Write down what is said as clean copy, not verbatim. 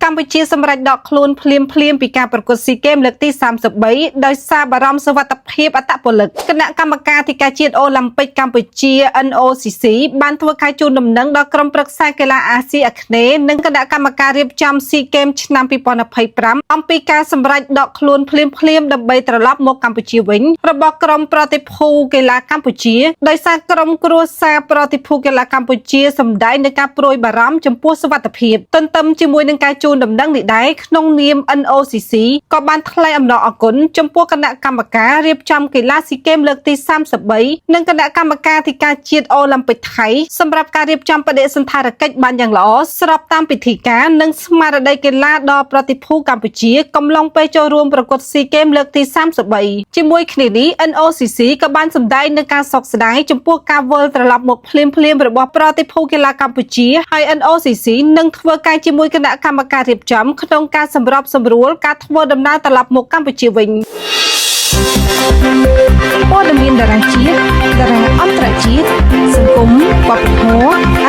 កម្ពុជាសម្រាប់ដកខ្លួនភ្លាមពីការប្រកួតស៊ីហ្គេមលើកទី33ដោយសារបារម្ភសុវត្ថិភាពអត្តពលិកគណៈកម្មការធិការជាតិអូឡ িম্প ិកកម្ពុជា NOCC បានធ្វើការជូនដំណឹងដល់ក្រុមប្រឹក្សាកីឡាអាស៊ីអាគ្នេយ៍និងគណៈកម្មការរៀបចំស៊ីហ្គេមឆ្នាំ2025អំពីការសម្រេចដកខ្លួនភ្លាមដើម្បីត្រឡប់មកកម្ពុជាវិញរបស់ក្រុមប្រតិភូកីឡាកម្ពុជាដោយសារក្រុមគ្រួសារប្រតិភូកីឡាកម្ពុជាសម្ដែងនៅការព្រួយបារម្ភចំពោះសុវត្ថិភាពទន្ទឹមជាមួយនឹងការជូនដំណឹងនេះដែរក្នុងនាម NOCC ក៏បានថ្លែងអំណរអគុណចំពោះគណៈកម្មការរៀបចំកីឡាស៊ីហ្គេមលើកទី33និងគណៈកម្មការធិការជាតិអូឡ িম্প ិកថៃសម្រាប់ការរៀបចំបដិសណ្ឋារកិច្ចបានយ៉ាងល្អស្របតាមពិធីការនិងស្មារតីកីឡាដល់ប្រតិភូកម្ពុជាកំឡុងពេលចូលរួមប្រកួតស៊ីហ្គេមលើកទី33ជាមួយគ្នានេះ NOCC ក៏បានសម្ដែងនឹងការសោកស្ដាយចំពោះការវិលត្រឡប់មកភ្លាមរបស់ប្រតិភូកីឡាកម្ពុជាហើយ NOCC នឹងធ្វើការជាមួយគណៈកម្មការរៀបចំក្នុងការសម្របសម្រួលការធ្វើដំណើរត្រឡប់មកកម្ពុជាវិញព័ត៌មានតារាជាតិតារាអន្តរជាតិសង្គមវប្បធម៌